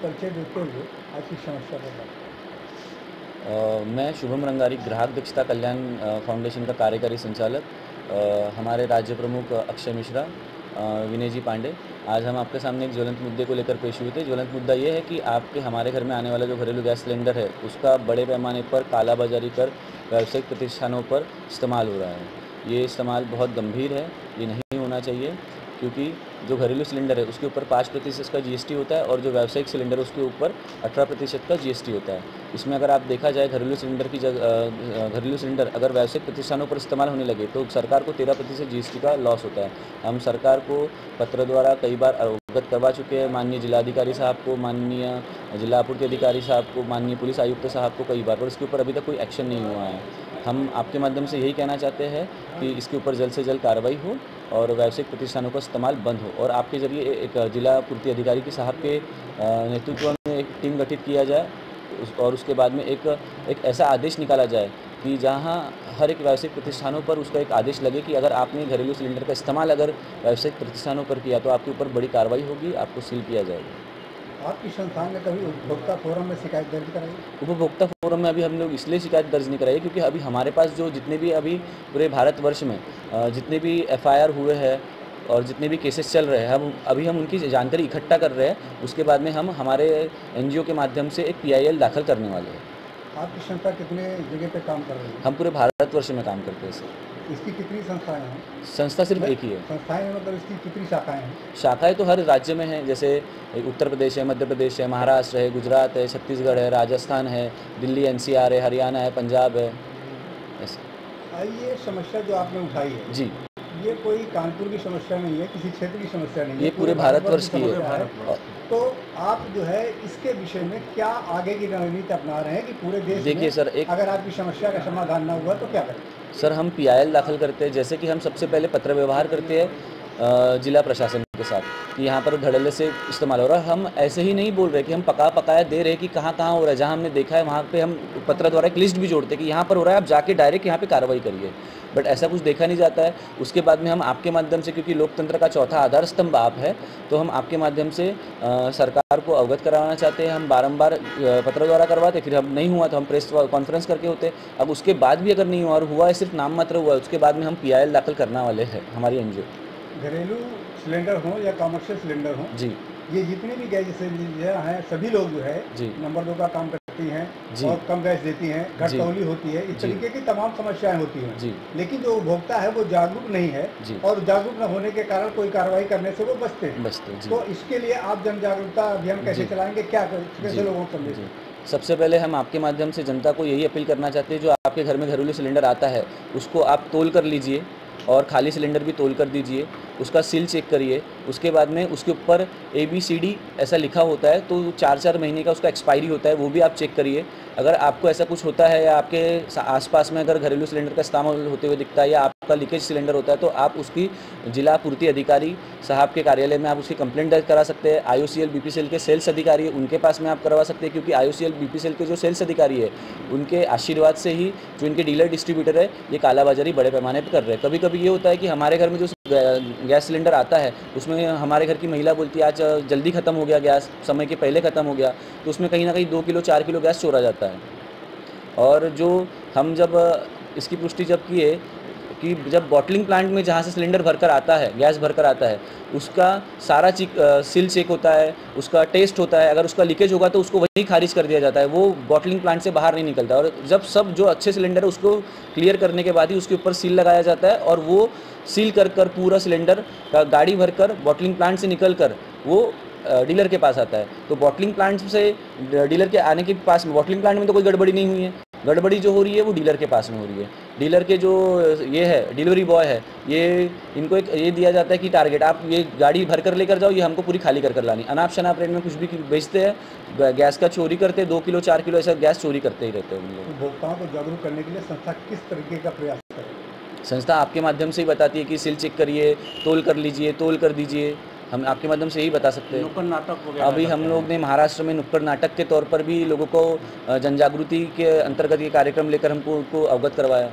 परिचय देते हुए आज की समस्या पर बात मैं शुभम रंगारी ग्राहक दक्षता कल्याण फाउंडेशन का कार्यकारी संचालक, हमारे राज्य प्रमुख अक्षय मिश्रा, विनय जी पांडे। आज हम आपके सामने एक ज्वलंत मुद्दे को लेकर पेश हुए थे। ज्वलंत मुद्दा ये है कि आपके हमारे घर में आने वाला जो घरेलू गैस सिलेंडर है, उसका बड़े पैमाने पर कालाबाजारी कर व्यावसायिक प्रतिष्ठानों पर इस्तेमाल हो रहा है। ये इस्तेमाल बहुत गंभीर है, ये नहीं होना चाहिए, क्योंकि जो घरेलू सिलेंडर है उसके ऊपर 5% का जीएसटी होता है और जो व्यावसायिक सिलेंडर है उसके ऊपर 18% का जीएसटी होता है। इसमें अगर आप देखा जाए घरेलू सिलेंडर की घरेलू सिलेंडर अगर व्यावसायिक प्रतिष्ठानों पर इस्तेमाल होने लगे तो सरकार को 13% जीएसटी का लॉस होता है। हम सरकार को पत्र द्वारा कई बार अवगत करवा चुके हैं, माननीय जिलाधिकारी साहब को, माननीय जिला आपूर्ति अधिकारी साहब को, माननीय पुलिस आयुक्त साहब को कई बार, पर इसके ऊपर अभी तक कोई एक्शन नहीं हुआ है। हम आपके माध्यम से यही कहना चाहते हैं कि इसके ऊपर जल्द से जल्द कार्रवाई हो और व्यावसायिक प्रतिष्ठानों का इस्तेमाल बंद हो, और आपके ज़रिए एक जिला पूर्ति अधिकारी के साहब के नेतृत्व में एक टीम गठित किया जाए और उसके बाद में एक ऐसा आदेश निकाला जाए कि जहां हर एक व्यावसायिक प्रतिष्ठानों पर उसका एक आदेश लगे कि अगर आपने घरेलू सिलेंडर का इस्तेमाल अगर व्यावसायिक प्रतिष्ठानों पर किया तो आपके ऊपर बड़ी कार्रवाई होगी, आपको सील किया जाएगा। आपकी संस्थान ने कभी उपभोक्ता फोरम में शिकायत दर्ज कराई? उपभोक्ता फोरम में अभी हम लोग इसलिए शिकायत दर्ज नहीं कराई क्योंकि अभी हमारे पास जो जितने भी अभी पूरे भारतवर्ष में जितने भी एफआईआर हुए हैं और जितने भी केसेस चल रहे हैं, हम उनकी जानकारी इकट्ठा कर रहे हैं। उसके बाद में हम हमारे एनजीओ के माध्यम से एक पीआईएल दाखिल करने वाले हैं। आपकी संस्था कितने जगह पे काम कर रही है? हम पूरे भारतवर्ष में काम करते हैं सर। इसकी कितनी संस्थाएं हैं? संस्था सिर्फ एक ही है। संस्थाएं मतलब इसकी कितनी शाखाएं हैं? शाखाएं तो हर राज्य में हैं, जैसे उत्तर प्रदेश है, मध्य प्रदेश है, महाराष्ट्र है, गुजरात है, छत्तीसगढ़ है, राजस्थान है, दिल्ली एनसीआर है, हरियाणा है, पंजाब है, ऐसे। ये समस्या जो आपने उठाई है जी, ये कोई कानपुर की समस्या नहीं है, किसी क्षेत्र की समस्या नहीं है, ये पूरे भारतवर्ष की है। तो आप जो है इसके विषय में क्या आगे की रणनीति अपना रहे हैं कि पूरे देश देखिए में सर, अगर आपकी समस्या का समाधान ना हुआ तो क्या करें? सर हम पीआईएल दाखिल करते हैं, जैसे कि हम सबसे पहले पत्र व्यवहार करते हैं जिला प्रशासन के साथ कि यहाँ पर धड़ल्ले से इस्तेमाल हो रहा है। हम ऐसे ही नहीं बोल रहे कि हम पकाया दे रहे कि कहाँ कहाँ हो रहा है, जहाँ हमने देखा है वहाँ पे हम पत्र द्वारा एक लिस्ट भी जोड़ते हैं कि यहाँ पर हो रहा है, आप जाके डायरेक्ट यहाँ पे कार्रवाई करिए। बट ऐसा कुछ देखा नहीं जाता है। उसके बाद में हम आपके माध्यम से, क्योंकि लोकतंत्र का चौथा आधार स्तंभ आप है, तो हम आपके माध्यम से सरकार को अवगत कराना चाहते हैं। हम बारंबार पत्र द्वारा करवाते, फिर हम नहीं हुआ तो हम प्रेस कॉन्फ्रेंस करके होते। अब उसके बाद भी अगर नहीं हुआ और हुआ है सिर्फ नाम मात्र हुआ, उसके बाद में हम पीआईएल दाखिल करने वाले हैं हमारी एनजीओ। घरेलू सिलेंडर हो या कॉमर्शियल सिलेंडर हो जी, ये जितने भी गैस सिलेंडर हैं सभी लोग जो है जी, नंबर 2 का काम करती हैं जी, और कम गैस देती हैं, जी, घटतौली होती है, इस जी, तरीके की तमाम समस्याएं होती हैं। जी, लेकिन जो उपभोक्ता है वो जागरूक नहीं है जी, और जागरूक न होने के कारण कोई कार्रवाई करने से वो बचते हैं। बचते जी, तो इसके लिए आप जन जागरूकता अभियान कैसे जी, चलाएंगे, क्या जी, कैसे लोगों को संदेश? जी। सबसे पहले हम आपके माध्यम से जनता को यही अपील करना चाहते हैं, जो आपके घर में घरेलू सिलेंडर आता है उसको आप तोल कर लीजिए और खाली सिलेंडर भी तोल कर दीजिए, उसका सील चेक करिए। उसके बाद में उसके ऊपर ABCD ऐसा लिखा होता है, तो 4-4 महीने का उसका एक्सपायरी होता है, वो भी आप चेक करिए। अगर आपको ऐसा कुछ होता है या आपके आसपास में अगर घरेलू सिलेंडर का इस्तेमाल होते हुए दिखता है या आपका लीकेज सिलेंडर होता है, तो आप उसकी जिला पूर्ति अधिकारी साहब के कार्यालय में आप उसकी कंप्लेंट दर्ज करा सकते हैं। IOCL BPCL के सेल्स अधिकारी है उनके पास में आप करवा सकते हैं, क्योंकि IOCL BPCL के जो सेल्स अधिकारी है उनके आशीर्वाद से ही जो इनके डीलर डिस्ट्रीब्यूटर है ये कालाबाजारी बड़े पैमाने पर कर रहे हैं। कभी कभी ये होता है कि हमारे घर में जो गैस सिलेंडर आता है उसमें हमारे घर की महिला बोलती है आज जल्दी ख़त्म हो गया गैस, समय के पहले ख़त्म हो गया, तो उसमें कहीं ना कहीं 2 किलो 4 किलो गैस चोरा जाता है। और जो हम जब इसकी पुष्टि जब किए कि जब बॉटलिंग प्लांट में जहाँ से सिलेंडर भरकर आता है, गैस भरकर आता है, उसका सारा सील चेक होता है, उसका टेस्ट होता है। अगर उसका लीकेज होगा तो उसको वहीं खारिज कर दिया जाता है, वो बॉटलिंग प्लांट से बाहर नहीं निकलता। और जब सब जो अच्छे सिलेंडर है उसको क्लियर करने के बाद ही उसके ऊपर सील लगाया जाता है और वो सील कर पूरा सिलेंडर का गाड़ी भरकर बॉटलिंग प्लांट से निकल कर वो डीलर के पास आता है। तो बॉटलिंग प्लांट से डीलर के आने के पास में, बॉटलिंग प्लांट में तो कोई गड़बड़ी नहीं हुई है, गड़बड़ी जो हो रही है वो डीलर के पास में हो रही है। डीलर के जो ये है डिलीवरी बॉय है, ये इनको एक ये दिया जाता है कि टारगेट आप ये गाड़ी भर कर लेकर जाओ, ये हमको पूरी खाली कर लानी। अनाप शनाप रेट में कुछ भी बेचते हैं, गैस का चोरी करते हैं, 2 किलो 4 किलो ऐसा गैस चोरी करते ही रहते हैं उन लोग। उपभोक्ताओं को जागरूक करने के लिए संस्था किस तरीके का प्रयास करें? संस्था आपके माध्यम से ही बताती है कि सील चेक करिए, तोल कर लीजिए, तोल कर दीजिए। हम आपके माध्यम से यही बता सकते हैं। नुक्कड़ नाटक वगैरह अभी हम लोग ने महाराष्ट्र में नुक्कड़ नाटक के तौर पर भी लोगों को जन जागृति के अंतर्गत ये कार्यक्रम लेकर हमको उनको अवगत करवाया।